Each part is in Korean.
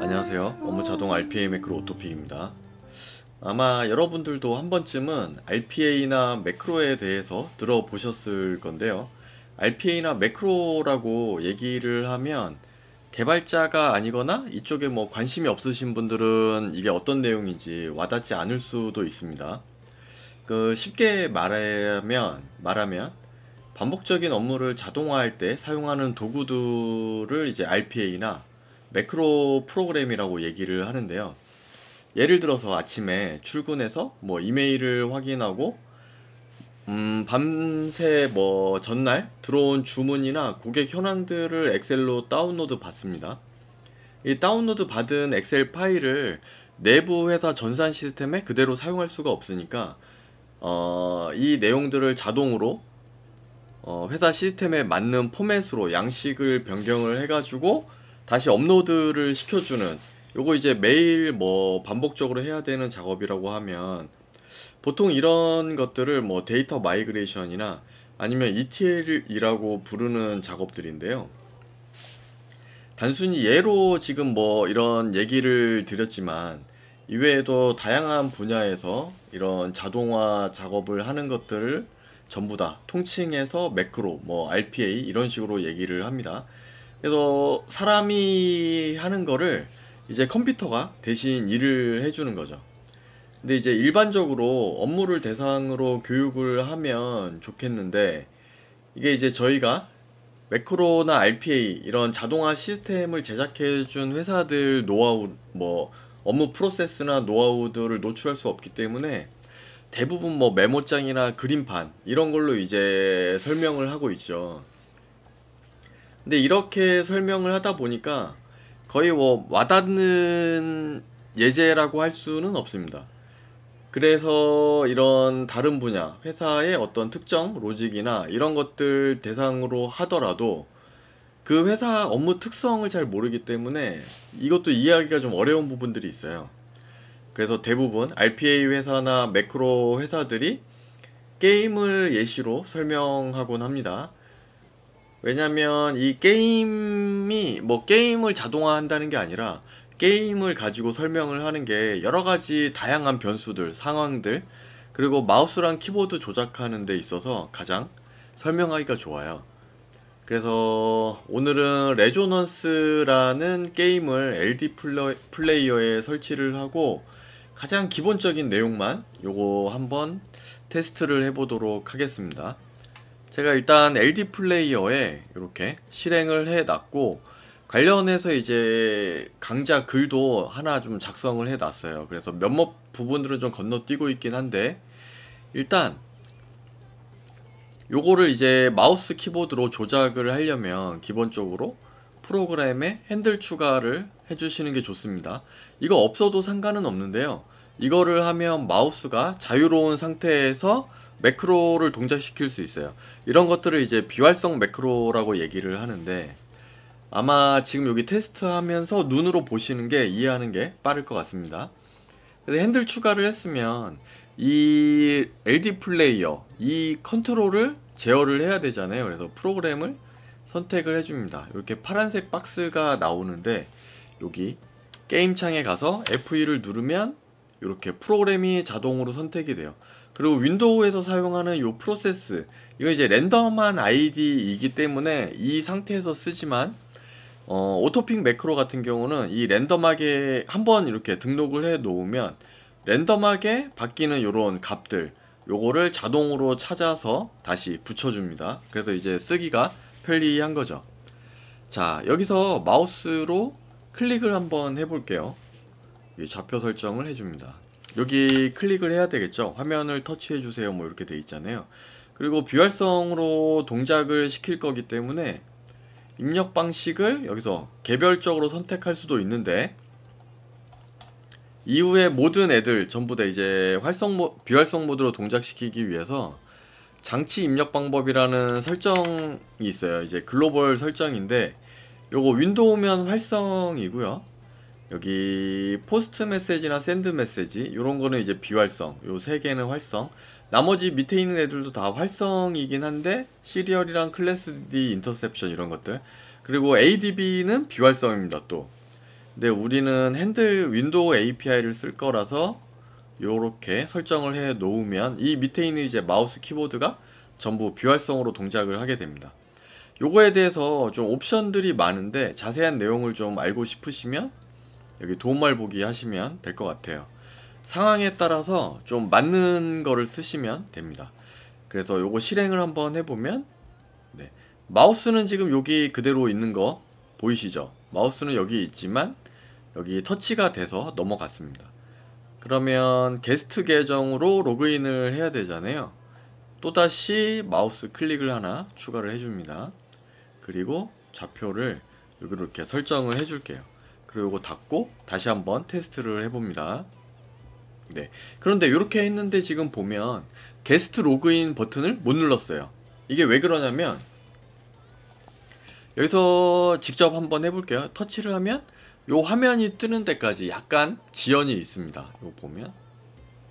안녕하세요. 업무자동 RPA 매크로 오토픽입니다. 아마 여러분들도 한 번쯤은 RPA나 매크로에 대해서 들어보셨을 건데요. RPA나 매크로라고 얘기를 하면 개발자가 아니거나 이쪽에 뭐 관심이 없으신 분들은 이게 어떤 내용인지 와닿지 않을 수도 있습니다. 쉽게 말하면 반복적인 업무를 자동화할 때 사용하는 도구들을 이제 RPA나 매크로 프로그램이라고 얘기를 하는데요. 예를 들어서 아침에 출근해서 뭐 이메일을 확인하고 밤새 뭐 전날 들어온 주문이나 고객 현황들을 엑셀로 다운로드 받습니다. 이 다운로드 받은 엑셀 파일을 내부 회사 전산 시스템에 그대로 사용할 수가 없으니까 이 내용들을 자동으로 회사 시스템에 맞는 포맷으로 양식을 변경을 해가지고 다시 업로드를 시켜주는, 요거 이제 매일 뭐 반복적으로 해야 되는 작업이라고 하면 보통 이런 것들을 뭐 데이터 마이그레이션이나 아니면 ETL이라고 부르는 작업들인데요. 단순히 예로 지금 뭐 이런 얘기를 드렸지만 이외에도 다양한 분야에서 이런 자동화 작업을 하는 것들을 전부 다 통칭해서 매크로, 뭐 RPA 이런 식으로 얘기를 합니다. 그래서 사람이 하는 거를 이제 컴퓨터가 대신 일을 해주는 거죠. 근데 이제 일반적으로 업무를 대상으로 교육을 하면 좋겠는데, 이게 이제 저희가 매크로나 RPA 이런 자동화 시스템을 제작해준 회사들 노하우, 뭐 업무 프로세스나 노하우들을 노출할 수 없기 때문에 대부분 뭐 메모장이나 그림판 이런 걸로 이제 설명을 하고 있죠. 근데 이렇게 설명을 하다 보니까 거의 뭐 와닿는 예제라고 할 수는 없습니다. 그래서 이런 다른 분야, 회사의 어떤 특정 로직이나 이런 것들 대상으로 하더라도 그 회사 업무 특성을 잘 모르기 때문에 이것도 이해하기가 좀 어려운 부분들이 있어요. 그래서 대부분 RPA 회사나 매크로 회사들이 게임을 예시로 설명하곤 합니다. 왜냐면 이 게임이 뭐 게임을 자동화한다는 게 아니라 게임을 가지고 설명을 하는 게 여러가지 다양한 변수들, 상황들, 그리고 마우스랑 키보드 조작하는 데 있어서 가장 설명하기가 좋아요. 그래서 오늘은 레조넌스라는 게임을 LD 플레이어에 설치를 하고 가장 기본적인 내용만 요거 한번 테스트를 해보도록 하겠습니다. 제가 일단 LD 플레이어에 이렇게 실행을 해 놨고 관련해서 이제 강좌 글도 하나 좀 작성을 해 놨어요. 그래서 몇몇 부분들은 좀 건너뛰고 있긴 한데, 일단 요거를 이제 마우스 키보드로 조작을 하려면 기본적으로 프로그램에 핸들 추가를 해주시는 게 좋습니다. 이거 없어도 상관은 없는데요. 이거를 하면 마우스가 자유로운 상태에서 매크로를 동작시킬 수 있어요. 이런 것들을 이제 비활성 매크로라고 얘기를 하는데, 아마 지금 여기 테스트하면서 눈으로 보시는 게 이해하는 게 빠를 것 같습니다. 그래서 핸들 추가를 했으면 이 LD 플레이어, 이 컨트롤을 제어를 해야 되잖아요. 그래서 프로그램을 선택을 해줍니다. 이렇게 파란색 박스가 나오는데 여기 게임 창에 가서 F2를 누르면 이렇게 프로그램이 자동으로 선택이 돼요. 그리고 윈도우에서 사용하는 이 프로세스, 이거 이제 랜덤한 아이디이기 때문에 이 상태에서 쓰지만 오토픽 매크로 같은 경우는 이 랜덤하게 한번 이렇게 등록을 해 놓으면 랜덤하게 바뀌는 요런 값들, 요거를 자동으로 찾아서 다시 붙여줍니다. 그래서 이제 쓰기가 편리한 거죠. 자, 여기서 마우스로 클릭을 한번 해볼게요. 좌표 설정을 해줍니다. 여기 클릭을 해야 되겠죠. 화면을 터치해 주세요 뭐 이렇게 돼 있잖아요. 그리고 비활성으로 동작을 시킬 거기 때문에 입력 방식을 여기서 개별적으로 선택할 수도 있는데, 이후에 모든 애들 전부 다 이제 비활성 모드로 동작시키기 위해서 장치 입력 방법이라는 설정이 있어요. 이제 글로벌 설정인데 요거 윈도우면 활성이고요. 여기 포스트 메시지나 샌드 메시지 요런 거는 이제 비활성, 요 세 개는 활성. 나머지 밑에 있는 애들도 다 활성이긴 한데 시리얼이랑 클래스 D 인터셉션 이런 것들, 그리고 ADB는 비활성입니다 또. 근데 우리는 핸들 윈도우 API를 쓸 거라서 요렇게 설정을 해 놓으면 이 밑에 있는 이제 마우스 키보드가 전부 비활성으로 동작을 하게 됩니다. 요거에 대해서 좀 옵션들이 많은데 자세한 내용을 좀 알고 싶으시면 여기 도움말 보기 하시면 될 것 같아요. 상황에 따라서 좀 맞는 거를 쓰시면 됩니다. 그래서 요거 실행을 한번 해보면, 네, 마우스는 지금 여기 그대로 있는 거 보이시죠? 마우스는 여기 있지만 여기 터치가 돼서 넘어갔습니다. 그러면 게스트 계정으로 로그인을 해야 되잖아요. 또다시 마우스 클릭을 하나 추가를 해줍니다. 그리고 좌표를 여기로 이렇게 설정을 해줄게요. 그리고 이거 닫고 다시 한번 테스트를 해봅니다. 네, 그런데 이렇게 했는데 지금 보면 게스트 로그인 버튼을 못 눌렀어요. 이게 왜 그러냐면, 여기서 직접 한번 해볼게요. 터치를 하면 요 화면이 뜨는 데까지 약간 지연이 있습니다. 이거 보면,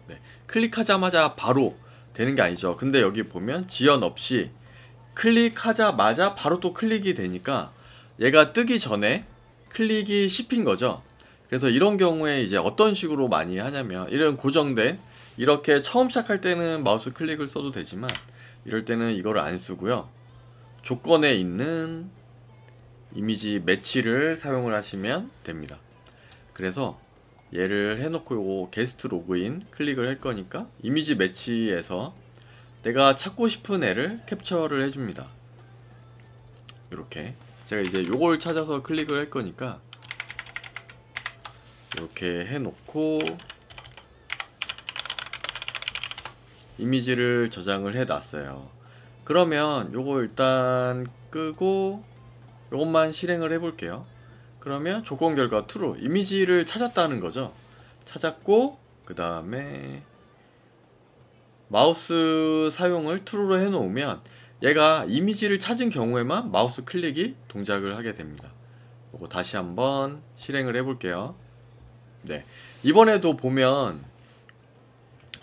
네, 클릭하자마자 바로 되는 게 아니죠. 근데 여기 보면 지연 없이 클릭하자마자 바로 또 클릭이 되니까 얘가 뜨기 전에 클릭이 씹힌 거죠. 그래서 이런 경우에 이제 어떤 식으로 많이 하냐면, 이런 고정된, 이렇게 처음 시작할 때는 마우스 클릭을 써도 되지만 이럴 때는 이거를 안 쓰고요, 조건에 있는 이미지 매치를 사용을 하시면 됩니다. 그래서 얘를 해놓고 요거 게스트 로그인 클릭을 할 거니까 이미지 매치에서 내가 찾고 싶은 애를 캡처를 해줍니다. 이렇게 제가 이제 요걸 찾아서 클릭을 할 거니까 이렇게 해놓고 이미지를 저장을 해놨어요. 그러면 요거 일단 끄고 요것만 실행을 해볼게요. 그러면 조건 결과 true, 이미지를 찾았다는 거죠. 찾았고 그 다음에 마우스 사용을 true로 해놓으면 얘가 이미지를 찾은 경우에만 마우스 클릭이 동작을 하게 됩니다. 요거 다시 한번 실행을 해볼게요. 네, 이번에도 보면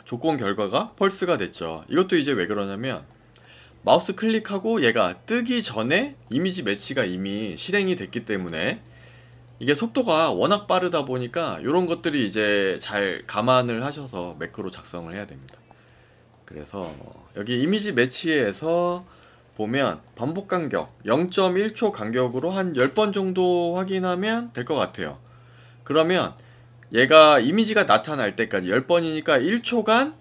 조건 결과가 펄스가 됐죠. 이것도 이제 왜 그러냐면, 마우스 클릭하고 얘가 뜨기 전에 이미지 매치가 이미 실행이 됐기 때문에 이게 속도가 워낙 빠르다 보니까 이런 것들이 이제 잘 감안을 하셔서 매크로 작성을 해야 됩니다. 그래서 여기 이미지 매치에서 보면 반복 간격 0.1초 간격으로 한 10번 정도 확인하면 될 것 같아요. 그러면 얘가 이미지가 나타날 때까지 10번이니까 1초간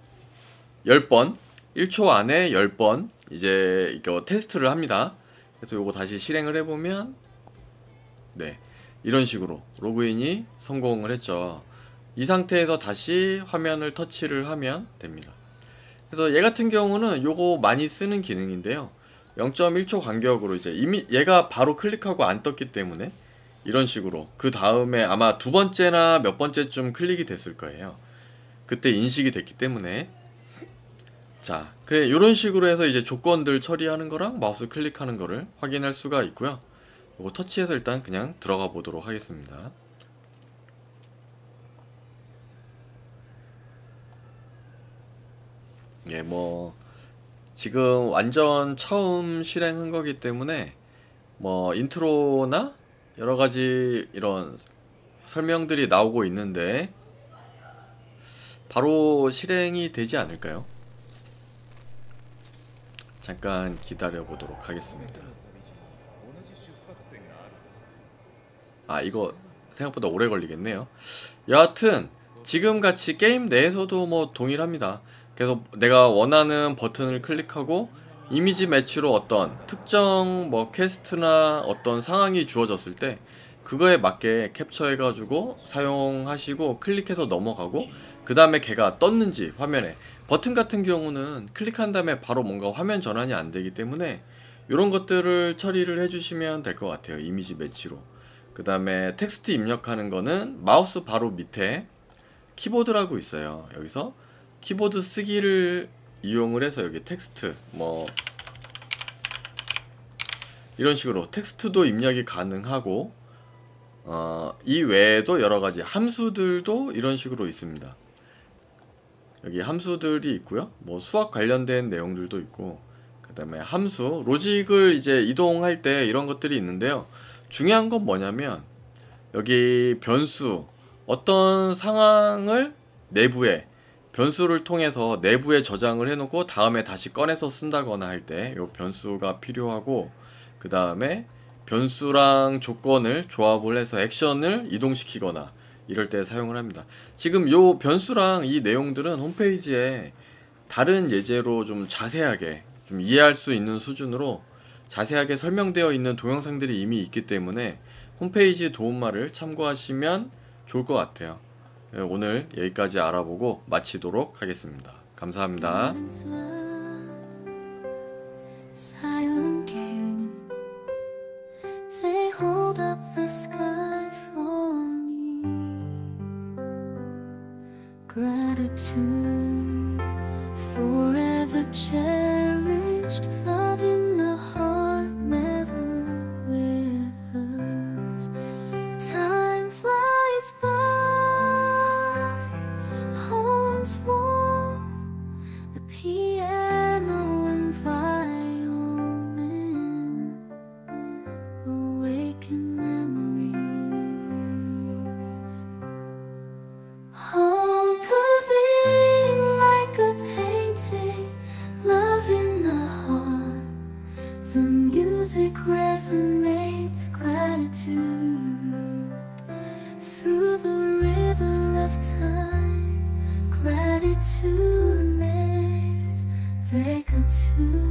10번, 1초 안에 10번 이제 이거 테스트를 합니다. 그래서 요거 다시 실행을 해보면, 네, 이런 식으로 로그인이 성공을 했죠. 이 상태에서 다시 화면을 터치를 하면 됩니다. 그래서 얘 같은 경우는 요거 많이 쓰는 기능인데요, 0.1초 간격으로 이제 이미 얘가 바로 클릭하고 안 떴기 때문에 이런 식으로 그 다음에 아마 두 번째나 몇 번째쯤 클릭이 됐을 거예요. 그때 인식이 됐기 때문에. 자, 그래, 이런 식으로 해서 이제 조건들 처리하는 거랑 마우스 클릭하는 거를 확인할 수가 있고요. 이거 터치해서 일단 그냥 들어가 보도록 하겠습니다. 예, 뭐 지금 완전 처음 실행한 거기 때문에 뭐 인트로나 여러가지 이런 설명들이 나오고 있는데 바로 실행이 되지 않을까요? 잠깐 기다려 보도록 하겠습니다. 아, 이거 생각보다 오래 걸리겠네요. 여하튼 지금같이 게임 내에서도 뭐 동일합니다. 그래서 내가 원하는 버튼을 클릭하고 이미지 매치로 어떤 특정 뭐 퀘스트나 어떤 상황이 주어졌을 때 그거에 맞게 캡처해 가지고 사용하시고 클릭해서 넘어가고, 그 다음에 걔가 떴는지 화면에, 버튼 같은 경우는 클릭한 다음에 바로 뭔가 화면 전환이 안 되기 때문에 이런 것들을 처리를 해주시면 될 것 같아요. 이미지 매치로. 그 다음에 텍스트 입력하는 거는 마우스 바로 밑에 키보드라고 있어요. 여기서 키보드 쓰기를 이용을 해서 여기 텍스트 뭐 이런 식으로 텍스트도 입력이 가능하고, 이 외에도 여러가지 함수들도 이런 식으로 있습니다. 여기 함수들이 있고요. 뭐 수학 관련된 내용들도 있고, 그 다음에 함수, 로직을 이제 이동할 때 이런 것들이 있는데요. 중요한 건 뭐냐면 여기 변수, 어떤 상황을 내부에 변수를 통해서 내부에 저장을 해놓고 다음에 다시 꺼내서 쓴다거나 할 때 이 변수가 필요하고, 그 다음에 변수랑 조건을 조합을 해서 액션을 이동시키거나 이럴 때 사용을 합니다. 지금 요 변수랑 이 내용들은 홈페이지에 다른 예제로 좀 자세하게 좀 이해할 수 있는 수준으로 자세하게 설명되어 있는 동영상들이 이미 있기 때문에 홈페이지 도움말을 참고하시면 좋을 것 같아요. 오늘 여기까지 알아보고 마치도록 하겠습니다. 감사합니다. They hold up the sky for me. Gratitude forever cherished. Love in the heart never withers. Time flies by. Home's warmth. The piano and violin awaken memories. Home could be like a painting, love in the heart. The music resonates gratitude through the river of time. Gratitude makes they go to.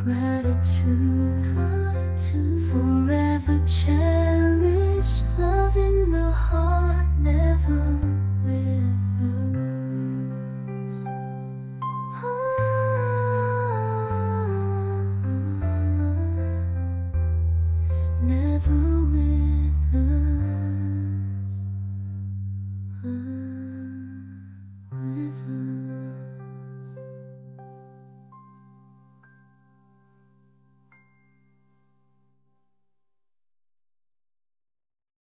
Gratitude forever cherished.